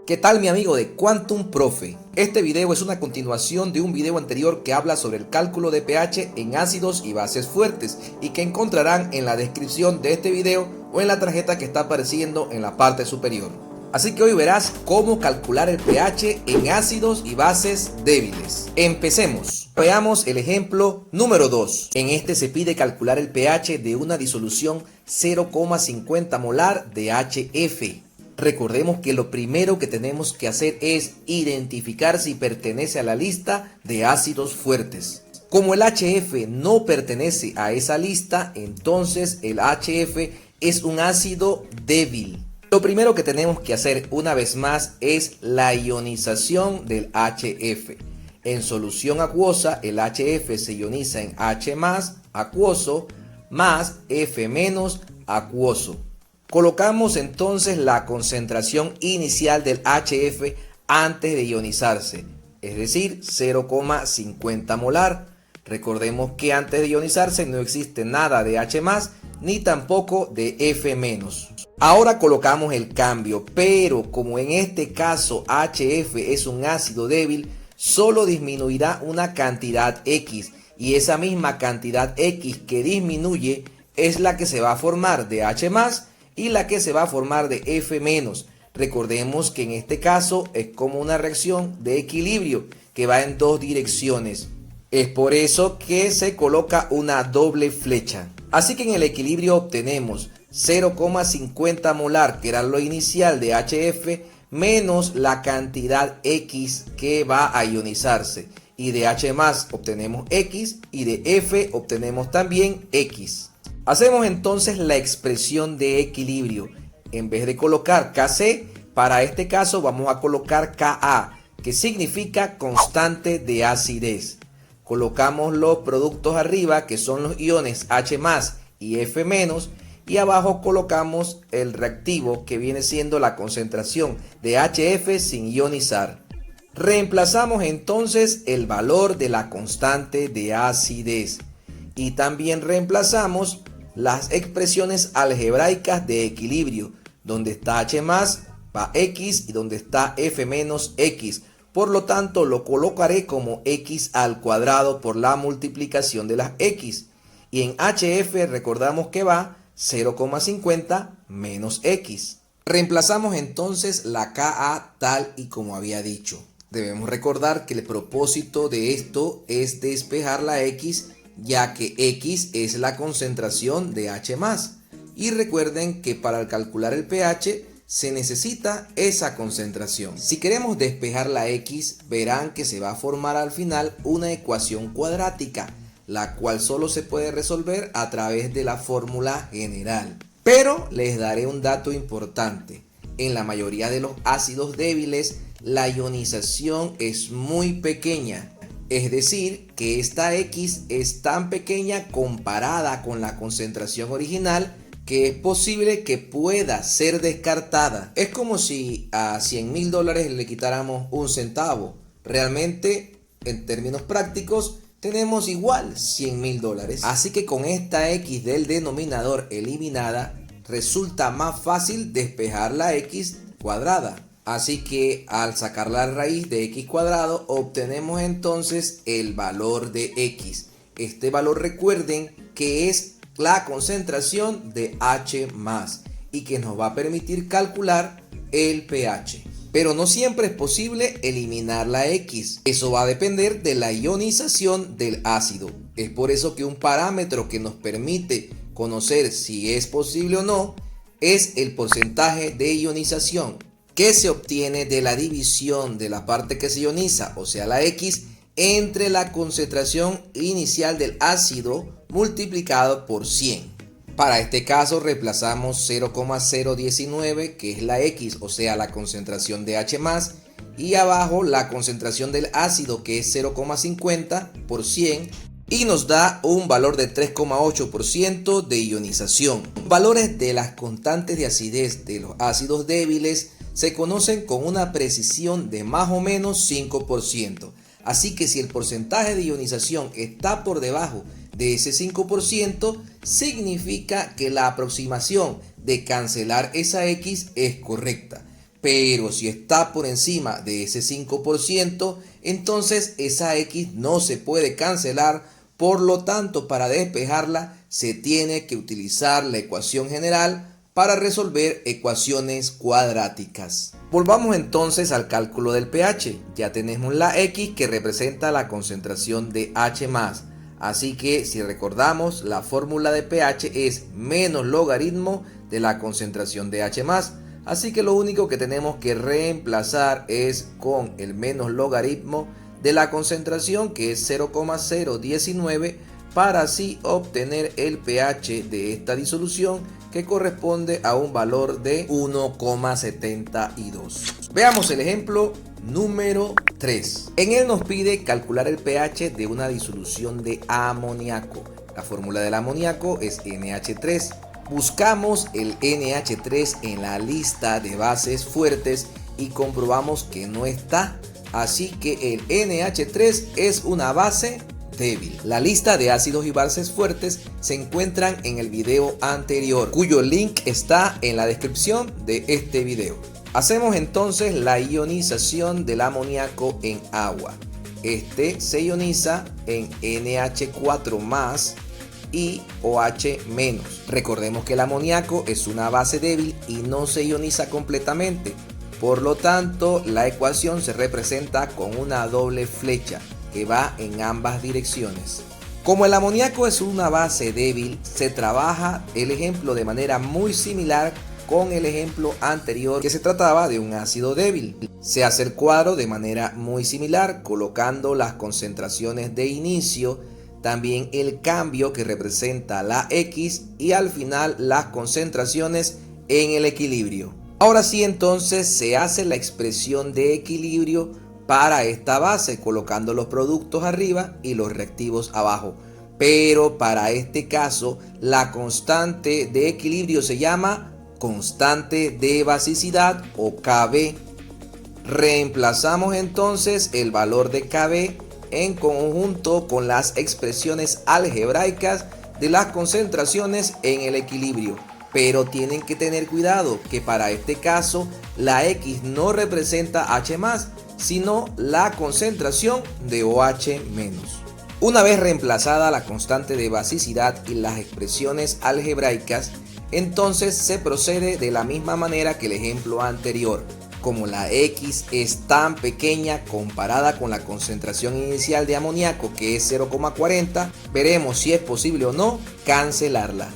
¿Qué tal mi amigo de Quantum Profe? Este video es una continuación de un video anterior que habla sobre el cálculo de pH en ácidos y bases fuertes y que encontrarán en la descripción de este video o en la tarjeta que está apareciendo en la parte superior. Así que hoy verás cómo calcular el pH en ácidos y bases débiles. Empecemos. Veamos el ejemplo número 2. En este se pide calcular el pH de una disolución 0,50 molar de HF. Recordemos que lo primero que tenemos que hacer es identificar si pertenece a la lista de ácidos fuertes. Como el HF no pertenece a esa lista, entonces el HF es un ácido débil. Lo primero que tenemos que hacer una vez más es la ionización del HF. En solución acuosa, el HF se ioniza en H+, acuoso, más F- acuoso. Colocamos entonces la concentración inicial del HF antes de ionizarse, es decir, 0,50 molar. Recordemos que antes de ionizarse no existe nada de H+, ni tampoco de F-. Ahora colocamos el cambio, pero como en este caso HF es un ácido débil, solo disminuirá una cantidad X, y esa misma cantidad X que disminuye es la que se va a formar de H+, y la que se va a formar de F-. Recordemos que en este caso es como una reacción de equilibrio que va en dos direcciones. Es por eso que se coloca una doble flecha. Así que en el equilibrio obtenemos 0,50 molar, que era lo inicial de HF, menos la cantidad X que va a ionizarse. Y de H+ obtenemos X y de F obtenemos también X. Hacemos entonces la expresión de equilibrio. En vez de colocar Kc, para este caso vamos a colocar Ka, que significa constante de acidez. Colocamos los productos arriba, que son los iones H+ y F-, y abajo colocamos el reactivo, que viene siendo la concentración de HF sin ionizar. Reemplazamos entonces el valor de la constante de acidez. Y también reemplazamos las expresiones algebraicas de equilibrio, donde está H+ va X y donde está F- X. Por lo tanto, lo colocaré como X al cuadrado por la multiplicación de las X. Y en HF recordamos que va 0,50 menos X. Reemplazamos entonces la Ka tal y como había dicho. Debemos recordar que el propósito de esto es despejar la X, ya que X es la concentración de H+. Y recuerden que para calcular el pH se necesita esa concentración. Si queremos despejar la X, verán que se va a formar al final una ecuación cuadrática, la cual solo se puede resolver a través de la fórmula general. Pero les daré un dato importante. En la mayoría de los ácidos débiles, la ionización es muy pequeña. Es decir, que esta X es tan pequeña comparada con la concentración original que es posible que pueda ser descartada. Es como si a $100.000 le quitáramos un centavo. Realmente, en términos prácticos, tenemos igual $100.000. Así que con esta X del denominador eliminada, resulta más fácil despejar la X cuadrada. Así que al sacar la raíz de X cuadrado, obtenemos entonces el valor de X. Este valor, recuerden que es la concentración de H+, y que nos va a permitir calcular el pH. Pero no siempre es posible eliminar la X. Eso va a depender de la ionización del ácido. Es por eso que un parámetro que nos permite conocer si es posible o no es el porcentaje de ionización, que se obtiene de la división de la parte que se ioniza, o sea la X, entre la concentración inicial del ácido multiplicado por 100. Para este caso reemplazamos 0,019, que es la X, o sea la concentración de H+, y abajo la concentración del ácido, que es 0,50 por 100, y nos da un valor de 3,8% de ionización. Valores de las constantes de acidez de los ácidos débiles se conocen con una precisión de más o menos 5%. Así que si el porcentaje de ionización está por debajo de ese 5%, significa que la aproximación de cancelar esa X es correcta. pero si está por encima de ese 5%, entonces esa X no se puede cancelar. Por lo tanto, para despejarla se tiene que utilizar la ecuación general para resolver ecuaciones cuadráticas. Volvamos entonces al cálculo del pH. Ya tenemos la X que representa la concentración de H+. Así que si recordamos, la fórmula de pH es menos logaritmo de la concentración de H+. Así que lo único que tenemos que reemplazar es con el menos logaritmo de la concentración, que es 0,019, para así obtener el pH de esta disolución, que corresponde a un valor de 1,72. Veamos el ejemplo número 3. En él nos pide calcular el pH de una disolución de amoníaco. La fórmula del amoníaco es NH3. Buscamos el NH3 en la lista de bases fuertes y comprobamos que no está. Así que el NH3 es una base débil. La lista de ácidos y bases fuertes se encuentran en el video anterior, cuyo link está en la descripción de este video. Hacemos entonces la ionización del amoníaco en agua. Este se ioniza en NH4+ y OH-. Recordemos que el amoníaco es una base débil y no se ioniza completamente. Por lo tanto, la ecuación se representa con una doble flecha que va en ambas direcciones. Como el amoníaco es una base débil, se trabaja el ejemplo de manera muy similar con el ejemplo anterior, que se trataba de un ácido débil. Se hace el cuadro de manera muy similar, colocando las concentraciones de inicio, también el cambio que representa la X y al final las concentraciones en el equilibrio. Ahora sí, entonces se hace la expresión de equilibrio para esta base, colocando los productos arriba y los reactivos abajo. Pero para este caso, la constante de equilibrio se llama constante de basicidad o Kb. Reemplazamos entonces el valor de Kb en conjunto con las expresiones algebraicas de las concentraciones en el equilibrio. Pero tienen que tener cuidado que para este caso la X no representa H+, sino la concentración de OH-. Una vez reemplazada la constante de basicidad y las expresiones algebraicas, entonces se procede de la misma manera que el ejemplo anterior. Como la X es tan pequeña comparada con la concentración inicial de amoníaco, que es 0,40, veremos si es posible o no cancelarla.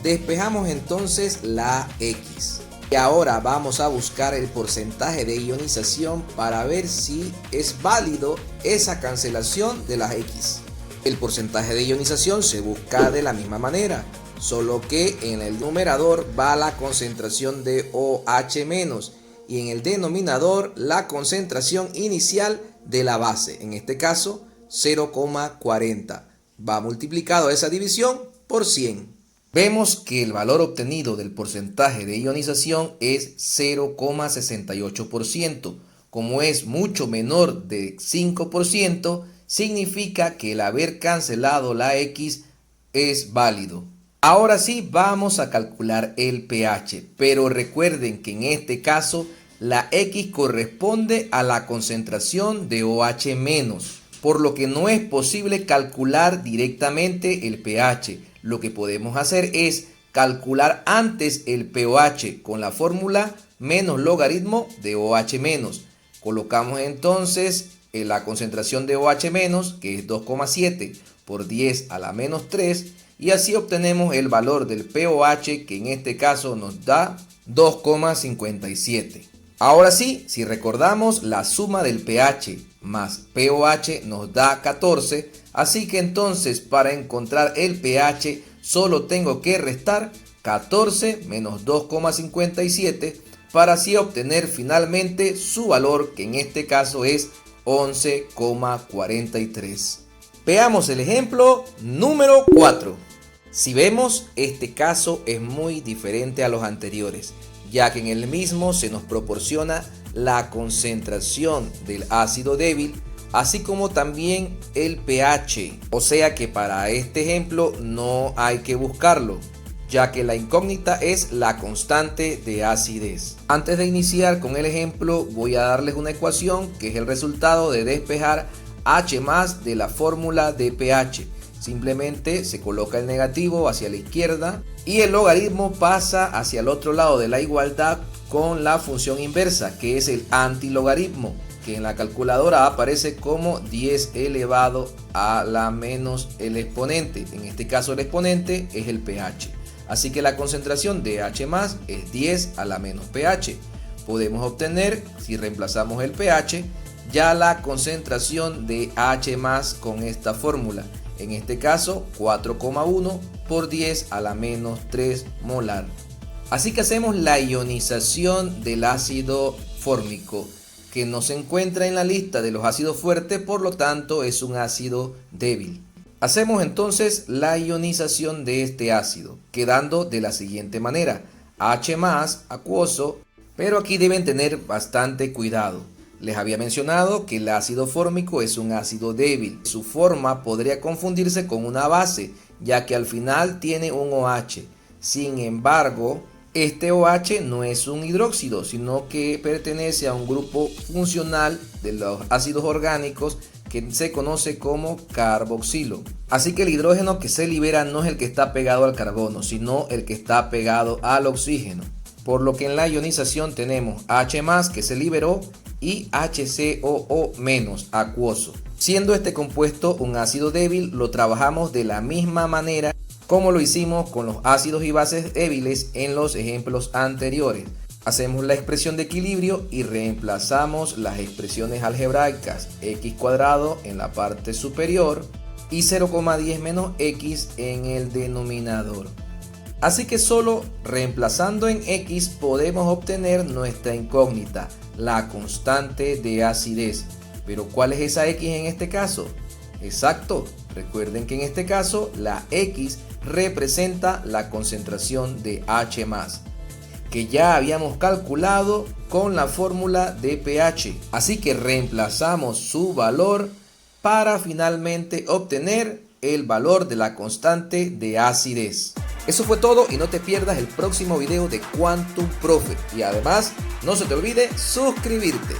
Despejamos entonces la X. Y ahora vamos a buscar el porcentaje de ionización para ver si es válido esa cancelación de las X. El porcentaje de ionización se busca de la misma manera, solo que en el numerador va la concentración de OH- y en el denominador la concentración inicial de la base, en este caso 0,40. Va multiplicado esa división por 100. Vemos que el valor obtenido del porcentaje de ionización es 0,68%. Como es mucho menor de 5%, significa que el haber cancelado la X es válido. Ahora sí vamos a calcular el pH, pero recuerden que en este caso la X corresponde a la concentración de OH-, por lo que no es posible calcular directamente el pH. Lo que podemos hacer es calcular antes el pOH con la fórmula menos logaritmo de OH-. Colocamos entonces la concentración de OH-, que es 2,7 por 10 a la menos 3, y así obtenemos el valor del pOH, que en este caso nos da 2,57. Ahora sí, si recordamos, la suma del pH más pOH nos da 14, así que entonces para encontrar el pH solo tengo que restar 14 menos 2,57 para así obtener finalmente su valor, que en este caso es 11,43. Veamos el ejemplo número 4. Si vemos, este caso es muy diferente a los anteriores, ya que en el mismo se nos proporciona la concentración del ácido débil, así como también el pH. O sea que para este ejemplo no hay que buscarlo, ya que la incógnita es la constante de acidez. Antes de iniciar con el ejemplo, voy a darles una ecuación que es el resultado de despejar H+ de la fórmula de pH. Simplemente se coloca el negativo hacia la izquierda y el logaritmo pasa hacia el otro lado de la igualdad con la función inversa, que es el antilogaritmo, que en la calculadora aparece como 10 elevado a la menos el exponente. En este caso el exponente es el pH. Así que la concentración de H+ es 10 a la menos pH. Podemos obtener, si reemplazamos el pH, ya la concentración de H+ con esta fórmula. En este caso 4,1 por 10 a la menos 3 molar. Así que hacemos la ionización del ácido fórmico, que no se encuentra en la lista de los ácidos fuertes, por lo tanto es un ácido débil. Hacemos entonces la ionización de este ácido, quedando de la siguiente manera: H+ acuoso, pero aquí deben tener bastante cuidado. Les había mencionado que el ácido fórmico es un ácido débil. Su forma podría confundirse con una base, ya que al final tiene un OH. Sin embargo, este OH no es un hidróxido, sino que pertenece a un grupo funcional de los ácidos orgánicos que se conoce como carboxilo. Así que el hidrógeno que se libera no es el que está pegado al carbono, sino el que está pegado al oxígeno. Por lo que en la ionización tenemos H+ que se liberó y HCOO- acuoso. Siendo este compuesto un ácido débil, lo trabajamos de la misma manera como lo hicimos con los ácidos y bases débiles en los ejemplos anteriores. Hacemos la expresión de equilibrio y reemplazamos las expresiones algebraicas x² en la parte superior y 0,10 menos x en el denominador. Así que solo reemplazando en x podemos obtener nuestra incógnita, la constante de acidez. Pero ¿cuál es esa x en este caso? Exacto, recuerden que en este caso la x representa la concentración de H+, que ya habíamos calculado con la fórmula de pH. Así que reemplazamos su valor para finalmente obtener el valor de la constante de acidez. Eso fue todo y no te pierdas el próximo video de Quantum Profe. Y además, no se te olvide suscribirte.